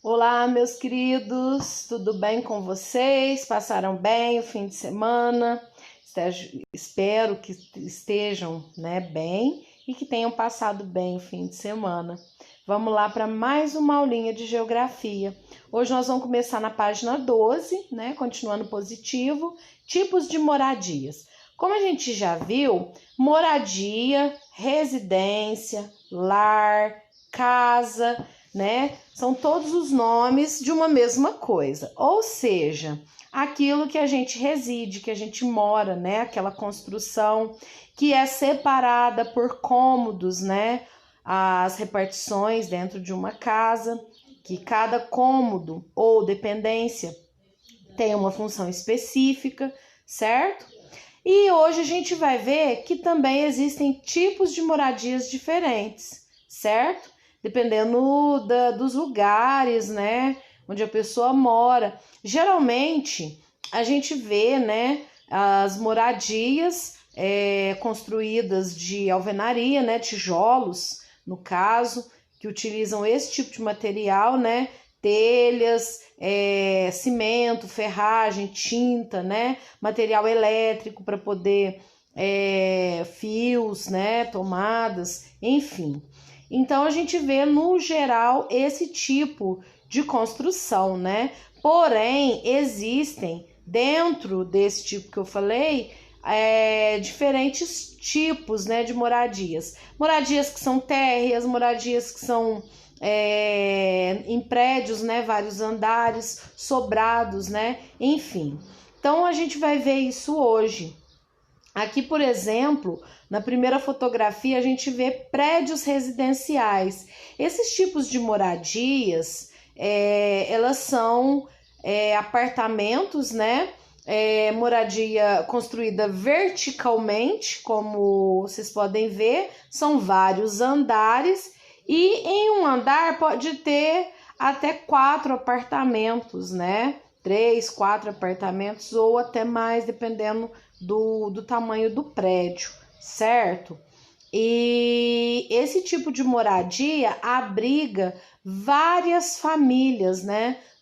Olá, meus queridos, tudo bem com vocês? Passaram bem o fim de semana? Espero que estejam, bem e que tenham passado bem o fim de semana. Vamos lá para mais uma aulinha de geografia. Hoje nós vamos começar na página 12, continuando positivo, tipos de moradias. Como a gente já viu, moradia, residência, lar, casa, são todos os nomes de uma mesma coisa, ou seja, aquilo que a gente reside, que a gente mora, aquela construção que é separada por cômodos, as repartições dentro de uma casa, que cada cômodo ou dependência tem uma função específica, certo? E hoje a gente vai ver que também existem tipos de moradias diferentes, certo? Dependendo dos lugares, onde a pessoa mora. Geralmente, a gente vê, as moradias construídas de alvenaria, tijolos, no caso, que utilizam esse tipo de material, telhas, cimento, ferragem, tinta, material elétrico para poder fios, tomadas, enfim. Então, a gente vê, no geral, esse tipo de construção, Porém, existem, dentro desse tipo que eu falei, diferentes tipos, de moradias. Moradias que são térreas, moradias que são em prédios, vários andares, sobrados, enfim. Então, a gente vai ver isso hoje. Aqui, por exemplo, na primeira fotografia, a gente vê prédios residenciais. Esses tipos de moradias, elas são apartamentos, moradia construída verticalmente, como vocês podem ver, são vários andares e em um andar pode ter até 4 apartamentos, 3, 4 apartamentos ou até mais, dependendo do tamanho do prédio, certo? E esse tipo de moradia abriga várias famílias,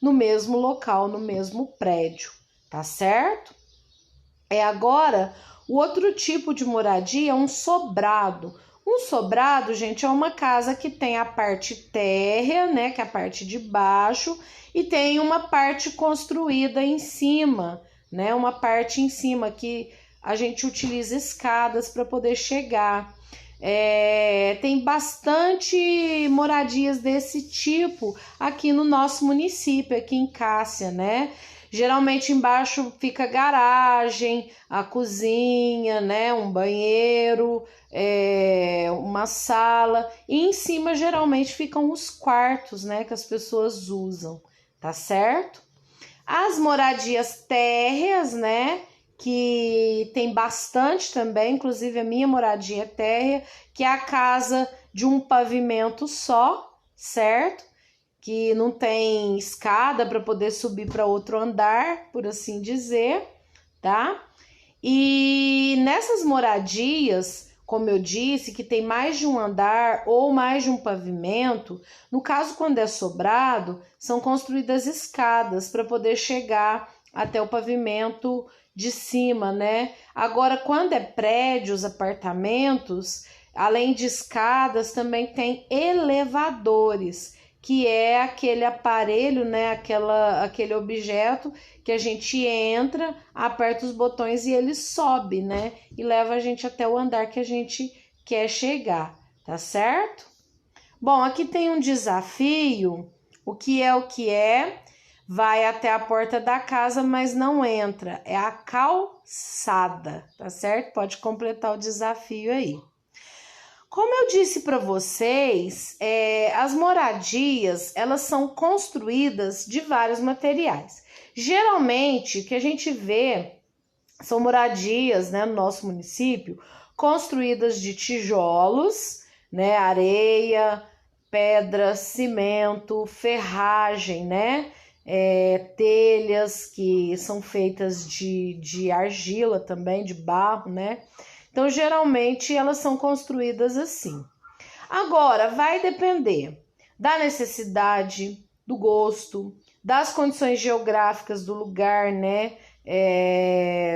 no mesmo local, no mesmo prédio, tá certo? Agora, o outro tipo de moradia é um sobrado. Um sobrado, gente, é uma casa que tem a parte térrea, que é a parte de baixo, e tem uma parte construída em cima, uma parte em cima que a gente utiliza escadas para poder chegar. Tem bastante moradias desse tipo aqui no nosso município, aqui em Cássia, Geralmente embaixo fica a garagem, a cozinha, um banheiro, uma sala, e em cima geralmente ficam os quartos, que as pessoas usam, tá certo? As moradias térreas, que tem bastante também, inclusive a minha moradia é térrea, que é a casa de um pavimento só, certo? Que não tem escada para poder subir para outro andar, por assim dizer, tá? E nessas moradias, como eu disse, que tem mais de um andar ou mais de um pavimento, no caso quando é sobrado, são construídas escadas para poder chegar até o pavimento de cima, Agora, quando é prédios, apartamentos, além de escadas, também tem elevadores, que é aquele aparelho, aquele objeto que a gente entra, aperta os botões e ele sobe, e leva a gente até o andar que a gente quer chegar, tá certo? Bom, aqui tem um desafio, o que é, vai até a porta da casa, mas não entra, é a calçada, tá certo? Pode completar o desafio aí. Como eu disse para vocês, as moradias, elas são construídas de vários materiais. Geralmente, o que a gente vê são moradias, no nosso município, construídas de tijolos, areia, pedra, cimento, ferragem, telhas que são feitas de argila também, de barro, Então, geralmente, elas são construídas assim. Agora, vai depender da necessidade, do gosto, das condições geográficas do lugar, né?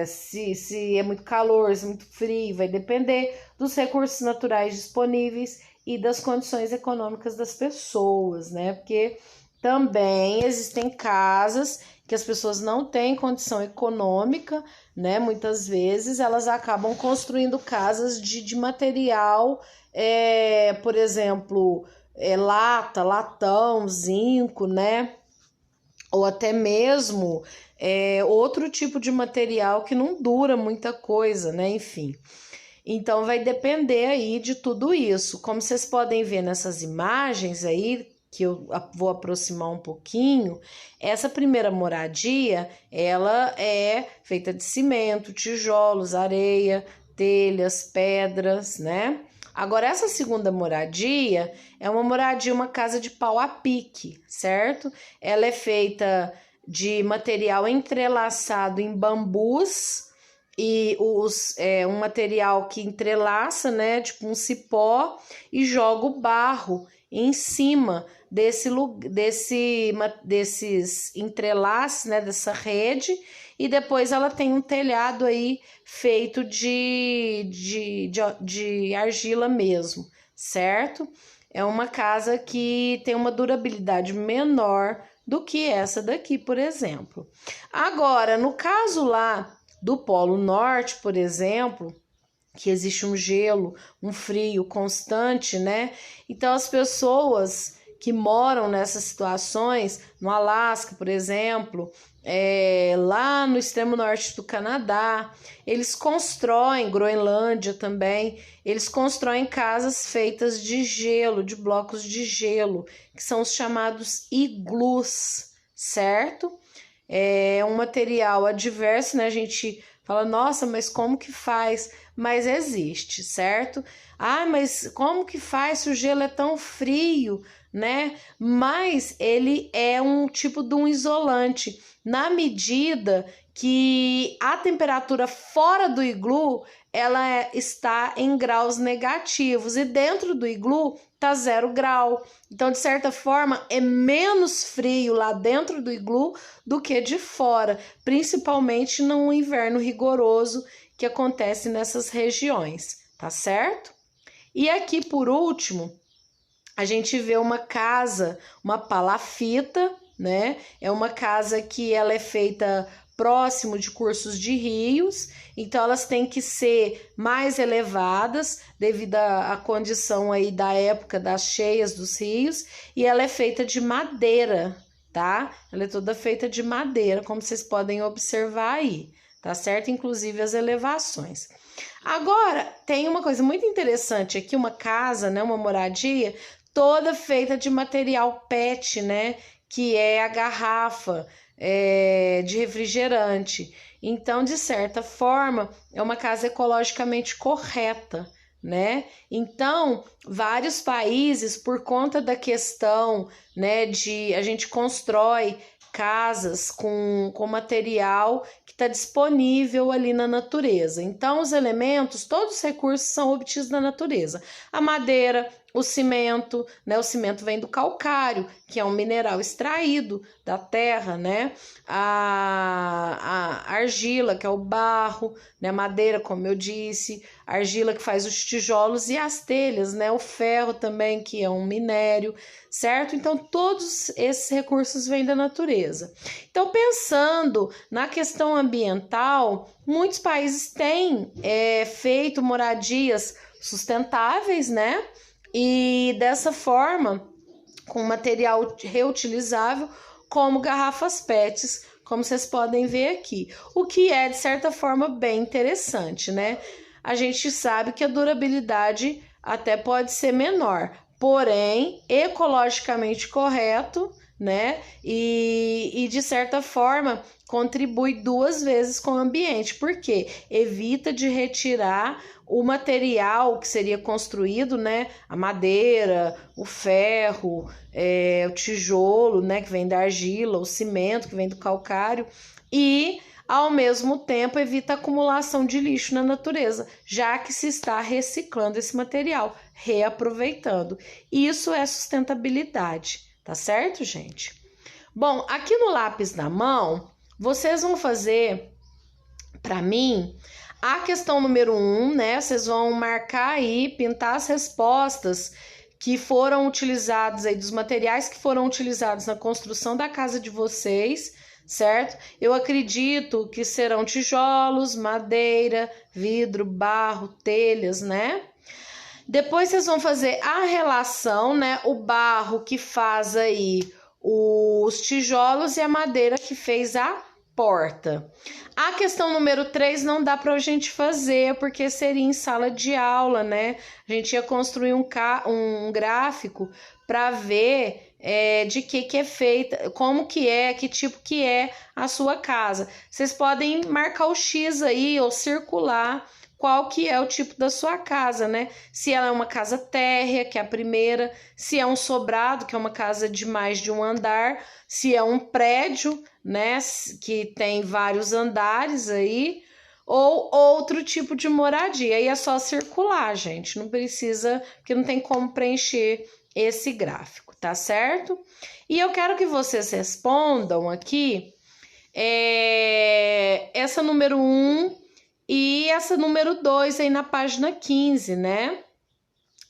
Se é muito calor, se é muito frio, vai depender dos recursos naturais disponíveis e das condições econômicas das pessoas, né? Porque também existem casas que as pessoas não têm condição econômica, né? Muitas vezes elas acabam construindo casas de material, por exemplo, lata, latão, zinco, né? Ou até mesmo outro tipo de material que não dura muita coisa, né? Enfim. Então vai depender aí de tudo isso. Como vocês podem ver nessas imagens aí, que eu vou aproximar um pouquinho, essa primeira moradia, ela é feita de cimento, tijolos, areia, telhas, pedras, né? Agora, essa segunda moradia é uma moradia, uma casa de pau a pique, certo? Ela é feita de material entrelaçado em bambus e um material que entrelaça, né? Tipo um cipó, e joga o barro em cima desses entrelaços, né? Dessa rede, e depois ela tem um telhado aí feito de argila mesmo, certo? É uma casa que tem uma durabilidade menor do que essa daqui, por exemplo. Agora, no caso lá do Polo Norte, por exemplo, que existe um gelo, um frio constante, né? Então, as pessoas que moram nessas situações, no Alasca, por exemplo, lá no extremo norte do Canadá, eles constroem, Groenlândia também, eles constroem casas feitas de gelo, de blocos de gelo, que são os chamados iglus, certo? É um material adverso, né? A gente fala, nossa, mas como que faz? Mas existe, certo? Ah, mas como que faz se o gelo é tão frio, né? Mas ele é um tipo de um isolante, na medida que a temperatura fora do iglu ela está em graus negativos e dentro do iglu tá 0 grau. Então, de certa forma, é menos frio lá dentro do iglu do que de fora, principalmente no inverno rigoroso que acontece nessas regiões, tá certo? E aqui, por último, a gente vê uma casa, uma palafita, né? É uma casa que ela é feita próximo de cursos de rios, então elas têm que ser mais elevadas devido à condição aí da época das cheias dos rios, e ela é feita de madeira, tá? Ela é toda feita de madeira, como vocês podem observar aí, tá certo? Inclusive as elevações. Agora, tem uma coisa muito interessante aqui, uma casa, né, uma moradia, toda feita de material PET, né, que é a garrafa de refrigerante. Então, de certa forma, é uma casa ecologicamente correta, né? Então, vários países, por conta da questão, né, de a gente constrói casas com material que está disponível ali na natureza. Então, os elementos, todos os recursos são obtidos da natureza. A madeira, o cimento, né? O cimento vem do calcário, que é um mineral extraído da terra, né? A argila, que é o barro, né? Madeira, como eu disse, a argila que faz os tijolos e as telhas, né? O ferro também, que é um minério, certo? Então, todos esses recursos vêm da natureza. Então, pensando na questão ambiental, muitos países têm feito moradias sustentáveis, né? E dessa forma, com material reutilizável, como garrafas PETs, como vocês podem ver aqui. O que é, de certa forma, bem interessante, né? A gente sabe que a durabilidade até pode ser menor, porém, ecologicamente correto, né? E de certa forma, contribui 2 vezes com o ambiente, porque evita de retirar o material que seria construído, né? A madeira, o ferro, o tijolo, né? Que vem da argila, o cimento que vem do calcário, e ao mesmo tempo evita a acumulação de lixo na natureza, já que se está reciclando esse material, reaproveitando. Isso é sustentabilidade, tá certo, gente? Bom, aqui no lápis na mão, vocês vão fazer, para mim, a questão número 1, né? Vocês vão marcar aí, pintar as respostas que foram utilizados aí, dos materiais que foram utilizados na construção da casa de vocês, certo? Eu acredito que serão tijolos, madeira, vidro, barro, telhas, né? Depois vocês vão fazer a relação, né? O barro que faz aí os tijolos e a madeira que fez a porta. A questão número 3 não dá pra gente fazer, porque seria em sala de aula, né? A gente ia construir um gráfico para ver de que é feita, como que é, que tipo que é a sua casa. Vocês podem marcar o X aí ou circular qual que é o tipo da sua casa, né? Se ela é uma casa térrea, que é a primeira, se é um sobrado, que é uma casa de mais de um andar, se é um prédio, né, que tem vários andares aí, ou outro tipo de moradia. Aí é só circular, gente, não precisa, porque não tem como preencher esse gráfico, tá certo? E eu quero que vocês respondam aqui essa número 1 e essa número 2 aí na página 15, né?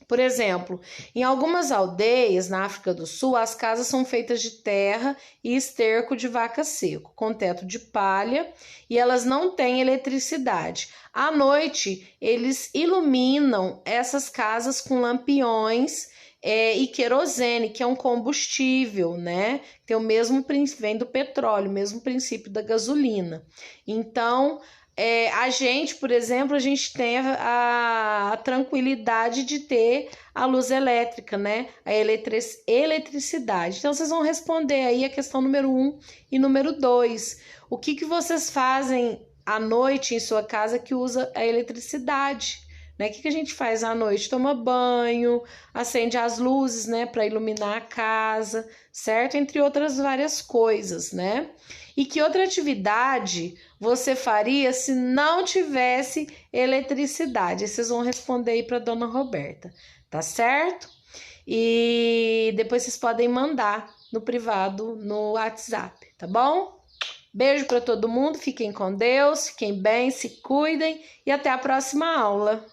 Por exemplo, em algumas aldeias na África do Sul, as casas são feitas de terra e esterco de vaca seco, com teto de palha, e elas não têm eletricidade. À noite, eles iluminam essas casas com lampiões e querosene, que é um combustível, né? Tem o mesmo princípio, vem do petróleo, o mesmo princípio da gasolina. Então, a gente, por exemplo, a gente tem a tranquilidade de ter a luz elétrica, né? A eletricidade. Então, vocês vão responder aí a questão número 1 e número 2. O que vocês fazem à noite em sua casa que usa a eletricidade? Né? O que a gente faz à noite? Toma banho, acende as luzes, né, para iluminar a casa, certo? Entre outras várias coisas, né? E que outra atividade você faria se não tivesse eletricidade? Vocês vão responder aí para dona Roberta, tá certo? E depois vocês podem mandar no privado, no WhatsApp, tá bom? Beijo para todo mundo, fiquem com Deus, fiquem bem, se cuidem e até a próxima aula.